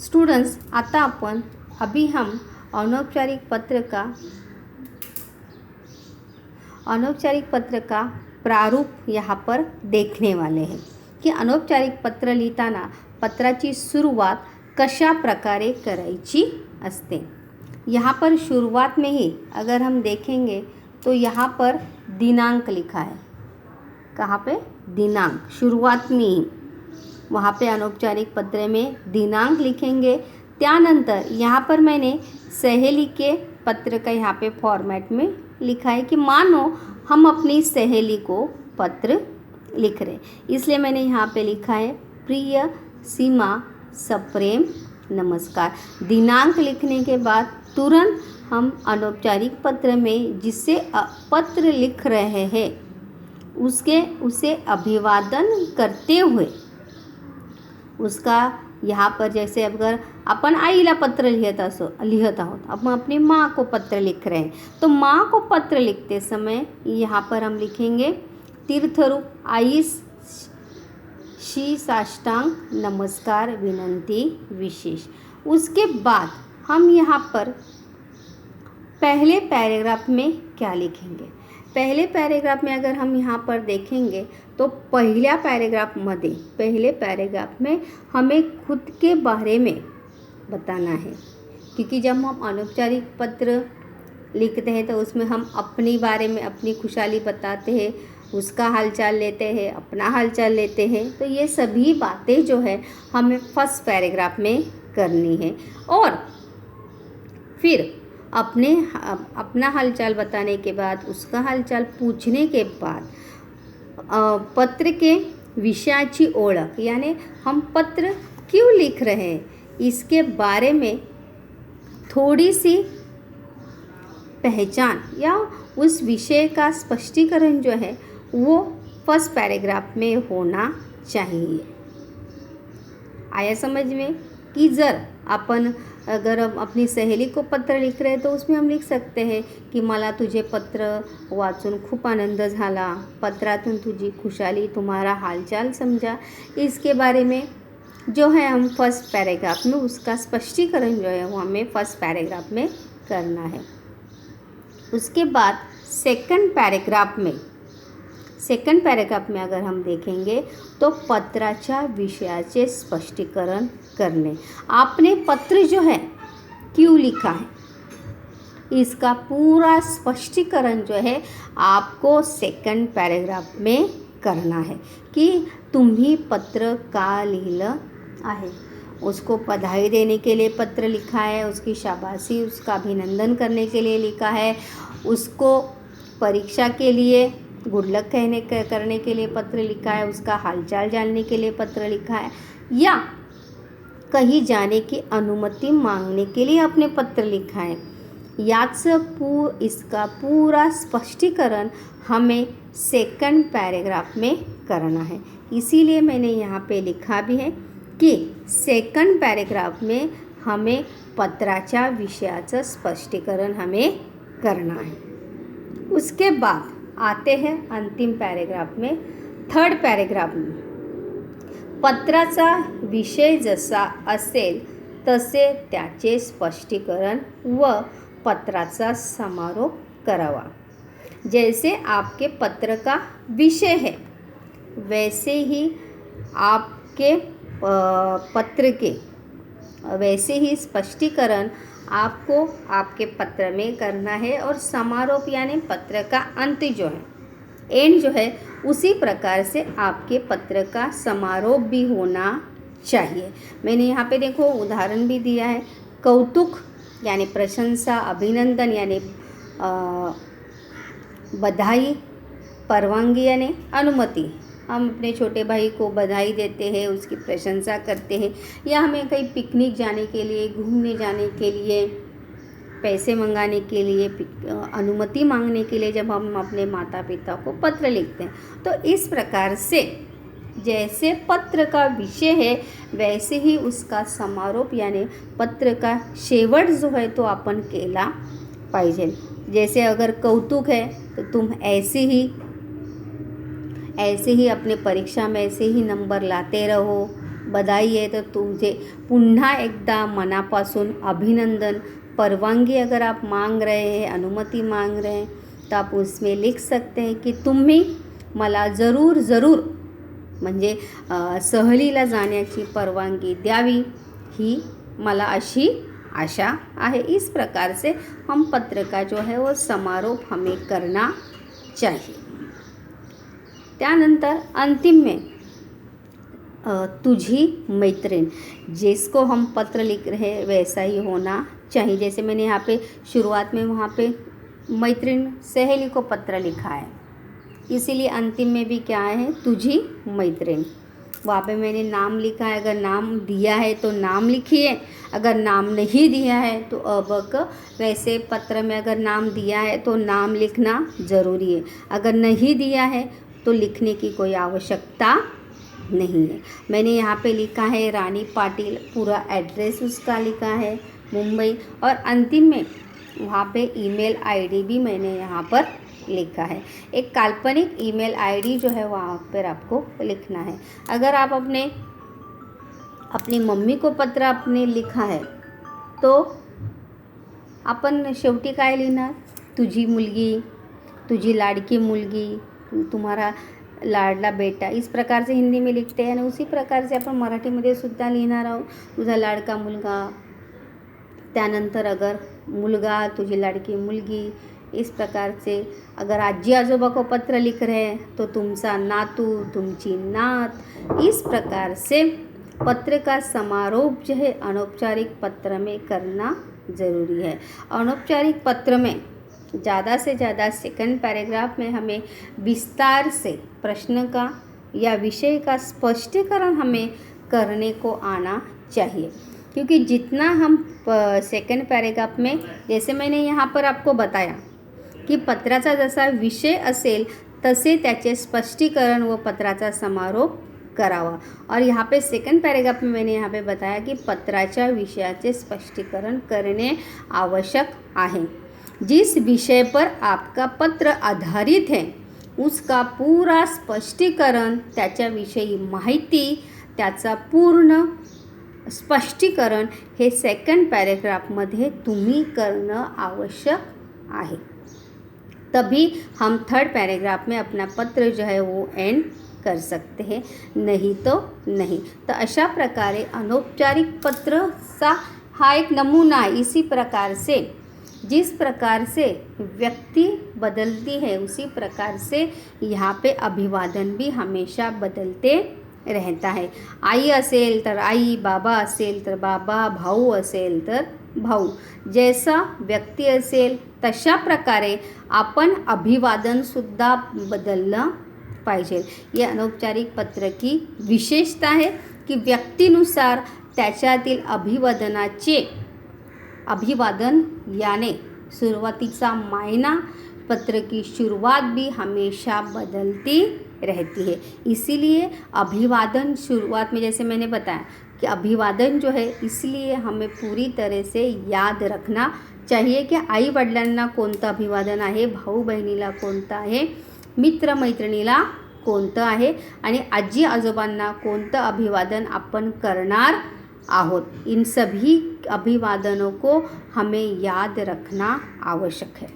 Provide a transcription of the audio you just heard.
Students, आता अपन अभी हम अनौपचारिक पत्र का प्रारूप यहाँ पर देखने वाले हैं की अनौपचारिक पत्र लिहिताना पत्राची सुरुवात कशा प्रकारे करायची असते। यहाँ पर शुरुआत में ही अगर हम देखेंगे तो यहाँ पर दिनांक लिखा है। कहाँ पे? दिनांक, शुरुआत में ही वहाँ पे अनौपचारिक पत्र में दिनांक लिखेंगे। त्यानंतर यहाँ पर मैंने सहेली के पत्र का यहाँ पे फॉर्मेट में लिखा है कि मानो हम अपनी सहेली को पत्र लिख रहे, इसलिए मैंने यहाँ पे लिखा है प्रिय सीमा सप्रेम नमस्कार। दिनांक लिखने के बाद तुरंत हम अनौपचारिक पत्र में जिससे पत्र लिख रहे हैं उसे अभिवादन करते हुए उसका यहाँ पर जैसे अगर आपण आईला पत्र लिहत आहोत, आपण अपनी माँ को पत्र लिख रहे हैं, तो माँ को पत्र लिखते समय यहाँ पर हम लिखेंगे तीर्थरूप आईस शी साष्टांग नमस्कार विनंती विशेष। उसके बाद हम यहाँ पर पहले पैराग्राफ में क्या लिखेंगे? पहले पैराग्राफ में अगर हम यहाँ पर देखेंगे तो पहले पैराग्राफ में हमें खुद के बारे में बताना है, क्योंकि जब हम अनौपचारिक पत्र लिखते हैं तो उसमें हम अपने बारे में अपनी खुशहाली बताते हैं, उसका हालचाल लेते हैं, अपना हालचाल लेते हैं। तो ये सभी बातें जो है हमें फर्स्ट पैराग्राफ में करनी है। और फिर अपना हालचाल बताने के बाद, उसका हालचाल पूछने के बाद पत्र के विषयाची ओळख, यानी हम पत्र क्यों लिख रहे हैं इसके बारे में थोड़ी सी पहचान या उस विषय का स्पष्टीकरण जो है वो फर्स्ट पैराग्राफ में होना चाहिए। आया समझ में? कि आपण अगर अपनी सहेली को पत्र लिख रहे हैं तो उसमें हम लिख सकते हैं की मला तुझे पत्र वाचून खूप आनंद झाला, पत्रातून तुझी खुशहाली, तुम्हारा हालचाल समझा। इसके बारे में जो है हम फर्स्ट पैराग्राफ में उसका स्पष्टीकरण जो है वो हमें फर्स्ट पैराग्राफ में करना है। उसके बाद सेकंड पैराग्राफ में अगर हम देखेंगे तो पत्राच्या विषयाचे स्पष्टीकरण करने। आपने पत्र जो है क्यों लिखा है इसका पूरा स्पष्टीकरण जो है आपको सेकंड पैराग्राफ में करना है कि तुम्ही पत्र का लिहिलं आहे। उसको बधाई देने के लिए पत्र लिखा है, उसकी शाबाशी, उसका अभिनंदन करने के लिए लिखा है, उसको परीक्षा के लिए गुड लक करने के लिए पत्र लिखा है, उसका हालचाल जानने के लिए पत्र लिखा है, या कहीं जाने की अनुमति मांगने के लिए आपने पत्र लिखा है। इसका पूरा स्पष्टीकरण हमें सेकंड पैराग्राफ में करना है। इसीलिए मैंने यहाँ पे लिखा भी है कि सेकंड पैराग्राफ में हमें पत्राच्या विषयाचं स्पष्टीकरण हमें करना है। उसके बाद आते हैं अंतिम पैराग्राफ में, थर्ड पैराग्राफ में पत्राचा विषय जसा असेल तसे त्याचे स्पष्टीकरण व पत्राचा समारोप करावा। जैसे आपके पत्र का विषय है वैसे ही आपके पत्र के वैसे ही स्पष्टीकरण आपको आपके पत्र में करना है, और समारोप यानी पत्र का अंत जो है, एंड जो है, उसी प्रकार से आपके पत्र का समारोप भी होना चाहिए। मैंने यहाँ पे देखो उदाहरण भी दिया है, कौतुक यानी प्रशंसा, अभिनंदन यानी बधाई, परवानगी यानी अनुमति। हम अपने छोटे भाई को बधाई देते हैं, उसकी प्रशंसा करते हैं, या हमें कहीं पिकनिक जाने के लिए, घूमने जाने के लिए, पैसे मंगाने के लिए, अनुमति मांगने के लिए जब हम अपने माता पिता को पत्र लिखते हैं। तो इस प्रकार से जैसे पत्र का विषय है वैसे ही उसका समारोप यानी पत्र का शेवट जो है तो अपन केला पाहिजे। जैसे अगर कौतुक है तो तुम ऐसे ही अपने परीक्षा में ऐसे ही नंबर लाते रहो, बधाई आहे, तर तुझे पुन्हा एकदा मनापासून अभिनंदन। परवानगी अगर आप मांग रहे हैं, अनुमति मांग रहे हैं, तो आप उसमें लिख सकते हैं की तुम्ही मला जरूर म्हणजे सहलीला जाण्याची परवानगी द्यावी, ही मला अशी आशा है। इस प्रकार से हम पत्र का जो है वो समारोप हमें करना चाहिए। त्यानंतर अंतिम में तुझी मैत्रीण, जिसको हम पत्र लिख रहे हैं वैसा ही होना चाहिए। जैसे मैंने यहाँ पे शुरुआत में वहाँ पे मैत्रीण सहेली को पत्र लिखा है, इसीलिए अंतिम में भी क्या है, तुझी मैत्रीण। वहाँ पे मैंने नाम लिखा है, अगर नाम दिया है तो नाम लिखिए, अगर नाम नहीं दिया है तो अब वैसे पत्र में अगर नाम दिया है तो नाम लिखना ज़रूरी है, अगर नहीं दिया है तो लिखने की कोई आवश्यकता नहीं है। मैंने यहाँ पे लिखा है रानी पाटिल, पूरा एड्रेस उसका लिखा है मुंबई, और अंतिम में वहाँ पे ईमेल आईडी भी मैंने यहाँ पर लिखा है। एक काल्पनिक ईमेल आईडी जो है वहाँ पर आपको लिखना है। अगर आप अपनी मम्मी को पत्र आपने लिखा है तो आपण शेवटी काय लिहिणार, तुझी मुलगी, तुझी लाडकी मुलगी, तुम्हारा लाडला बेटा, इस प्रकार से हिंदी में लिखते हैं, आणि उसी प्रकार से आपण मराठीमध्ये सुद्धा लिहिणार आहोत, तुझा लाडका मुलगा, त्यानंतर अगर मुलगा, तुझी लाडकी मुलगी। इस प्रकार से अगर आजी आजोबा को पत्र लिख रहे हैं तो तुमचा नातू, तुमची नात। इस प्रकार से पत्र का समारोप जो है अनौपचारिक पत्र में करना ज़रूरी है। अनौपचारिक पत्र में ज़्यादा से ज़्यादा सेकंड पैराग्राफ में हमें विस्तार से प्रश्न का या विषय का स्पष्टीकरण हमें करने को आना चाहिए, क्योंकि जितना हम सेकंड पैराग्राफ में, जैसे मैंने यहाँ पर आपको बताया की पत्राचा जसा विषय असेल तसे त्याचे स्पष्टीकरण व पत्राचा समारोप करावा, और यहाँ पे सेकंड पैराग्राफ में मैंने यहाँ पे बताया कि पत्राच्या विषयाचे स्पष्टीकरण करने आवश्यक आहे। जिस विषय पर आपका पत्र आधारित है उसका पूरा स्पष्टीकरण, त्याच्याविषयी माहिती, त्याचा पूर्ण स्पष्टीकरण हे सेकंड पैराग्राफमध्ये तुम्ही करणं आवश्यक आहे, तभी हम थर्ड पैराग्राफ में अपना पत्र जो है वो एंड कर सकते हैं, नहीं तो नहीं। तो अशा प्रकारे अनौपचारिक पत्र सा हा एक नमूना है। इसी प्रकार से जिस प्रकार से व्यक्ति बदलती है उसी प्रकार से यहाँ पे अभिवादन भी हमेशा बदलते रहता है। आई असेल तर आई, बाबा असेल तर बाबा, भाऊ असेल तर भाऊ, जैसा व्यक्ती असेल तशा प्रकारे आपण अभिवादनसुद्धा बदललं पाहिजे। ये अनौपचारिक पत्र की विशेषता है की व्यक्तीनुसार त्याच्यातील अभिवादन याने सुरुवातीचा मायना, पत्र की शुरुआत भी हमेशा बदलती रहती है। इसीलिए अभिवादन शुरुआत में, जैसे मैंने बताया कि अभिवादन जो है इसलिए हमें पूरी तरह से याद रखना चाहिए की आई वडिलांना कोणतं अभिवादन आहे, भाऊ बहिणीला कोणतं आहे, मित्र मैत्रिणीला कोणतं आहे, आणि आजी आजोबांना कोणतं अभिवादन आपण करणार आहोत। इन सभी अभिवादनों को हमें याद रखना आवश्यक है।